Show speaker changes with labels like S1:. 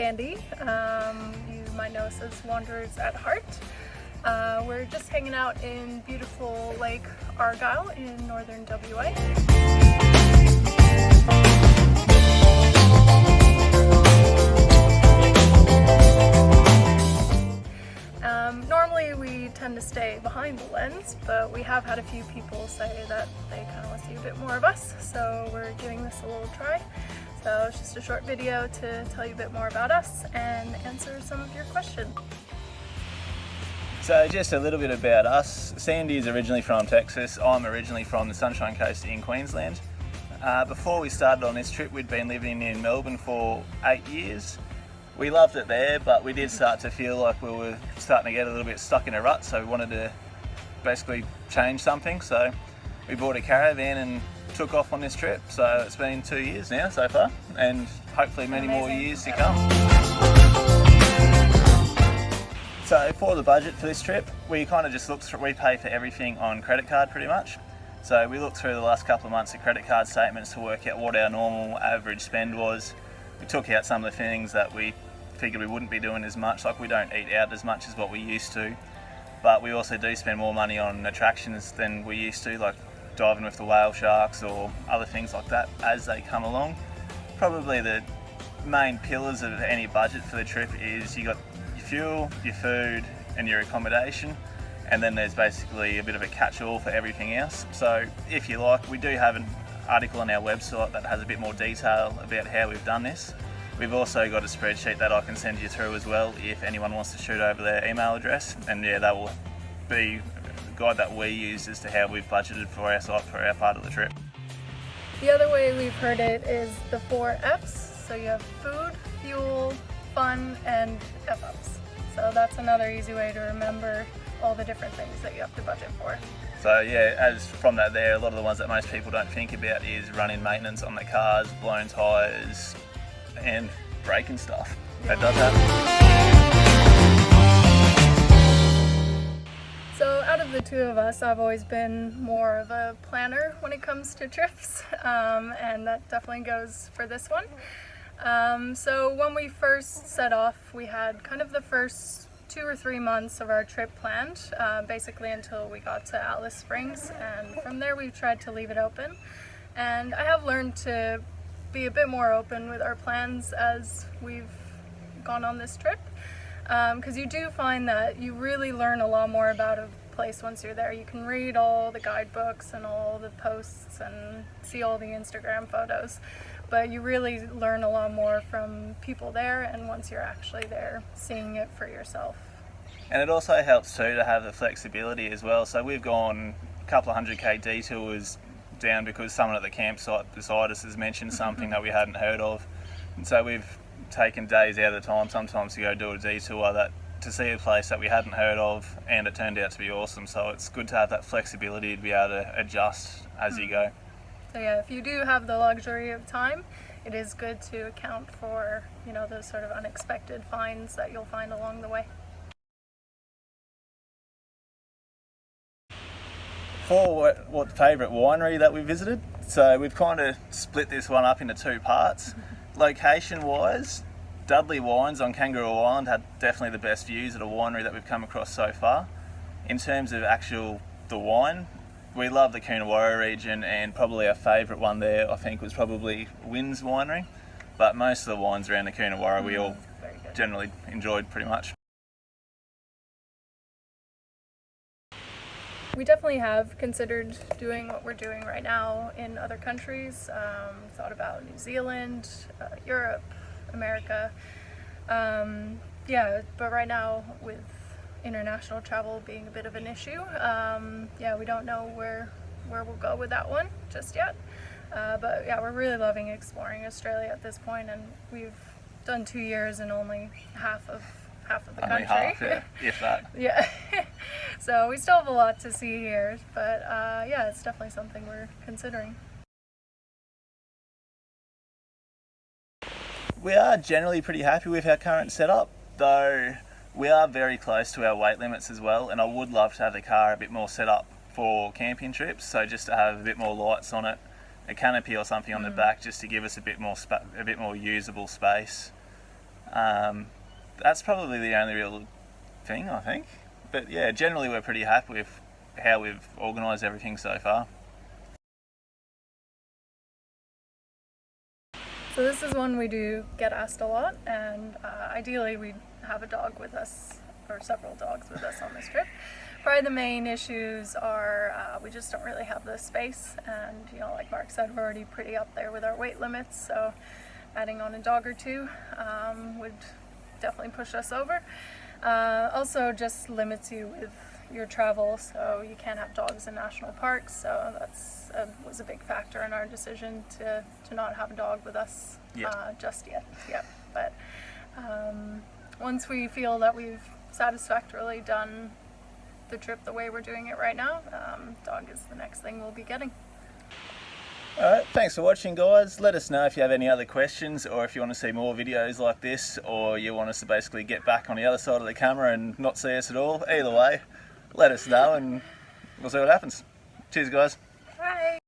S1: Sandy. You might know us as Wanderers at Heart. We're just hanging out in beautiful Lake Argyll in northern WA. Normally we tend to stay behind the lens, but we have had a few people say that they kind of want to see a bit more of us, so we're giving this a little try. So it's just a short video to tell you a bit more about us and answer some of your questions.
S2: So just a little bit about us. Sandy is originally from Texas. I'm originally from the Sunshine Coast in Queensland. Before we started on this trip, we'd been living in Melbourne for 8 years. We loved it there, but we did start to feel like we were starting to get a little bit stuck in a rut, so we wanted to basically change something. So we bought a caravan and took off on this trip. So it's been 2 years now so far, and hopefully many more years to come. So for the budget for this trip, we kind of just looked through, we pay for everything on credit card pretty much. So we looked through the last couple of months of credit card statements to work out what our normal average spend was. We took out some of the things that we figured we wouldn't be doing as much, like we don't eat out as much as what we used to, but we also do spend more money on attractions than we used to, like diving with the whale sharks or other things like that as they come along. Probably the main pillars of any budget for the trip is you got your fuel, your food and your accommodation, and then there's basically a bit of a catch-all for everything else. So if you like, we do have an article on our website that has a bit more detail about how we've done this. We've also got a spreadsheet that I can send you through as well if anyone wants to shoot over their email address, and yeah, that will be the guide that we use as to how we've budgeted for our site for our part of the trip.
S1: The other way we've heard it is the 4 F's. So you have food, fuel, fun, and F-ups. So that's another easy way to remember all the different things that you have to budget for.
S2: So yeah, as from that there, a lot of the ones that most people don't think about is running maintenance on the cars, blown tyres, and braking stuff. That does happen.
S1: So out of the two of us, I've always been more of a planner when it comes to trips, and that definitely goes for this one. So when we first set off, we had kind of the first 2 or 3 months of our trip planned, basically until we got to Alice Springs, and from there we've tried to leave it open. And I have learned to be a bit more open with our plans as we've gone on this trip, because you do find that you really learn a lot more about a place once you're there. You can read all the guidebooks and all the posts and see all the Instagram photos, but you really learn a lot more from people there, and once you're actually there, seeing it for yourself.
S2: And it also helps too to have the flexibility as well. So we've gone a couple of 100k detours down because someone at the campsite beside us has mentioned something that we hadn't heard of, and so we've taken days out of the time sometimes to go do a detour to see a place that we hadn't heard of, and it turned out to be awesome. So it's good to have that flexibility to be able to adjust as you go.
S1: So yeah, if you do have the luxury of time, it is good to account for, you know, those sort of unexpected finds that you'll find along the way.
S2: For what favourite winery that we visited, so we've kind of split this one up into 2 parts. Location wise, Dudley Wines on Kangaroo Island had definitely the best views at a winery that we've come across so far. In terms of the wine, we love the Coonawarra region, and probably our favourite one there I think was probably Wynn's Winery, but most of the wines around the Coonawarra we all generally enjoyed pretty much.
S1: We definitely have considered doing what we're doing right now in other countries. Thought about New Zealand, Europe, America. Yeah, but right now with international travel being a bit of an issue, yeah, we don't know where we'll go with that one just yet. But yeah, we're really loving exploring Australia at this point, and we've done 2 years and only half of the country.
S2: Half, yeah, if that.
S1: Yeah. So we still have a lot to see here, but yeah, it's definitely something we're considering.
S2: We are generally pretty happy with our current setup, though we are very close to our weight limits as well, and I would love to have the car a bit more set up for camping trips, so just to have a bit more lights on it, a canopy or something on the back, just to give us a bit more usable space. That's probably the only real thing, I think. But yeah, generally we're pretty happy with how we've organised everything so far.
S1: So this is one we do get asked a lot, and ideally we'd have a dog with us, or several dogs with us on this trip. Probably the main issues are we just don't really have the space, and like Mark said, we're already pretty up there with our weight limits, so adding on a dog or two would definitely push us over. Also just limits you with your travel, so you can't have dogs in national parks, so that's was a big factor in our decision to not have a dog with us just yet. But once we feel that we've satisfactorily done the trip the way we're doing it right now, dog is the next thing we'll be getting.
S2: Alright, thanks for watching, guys. Let us know if you have any other questions, or if you want to see more videos like this, or you want us to basically get back on the other side of the camera and not see us at all. Either way, let us know and we'll see what happens. Cheers, guys.
S1: Bye.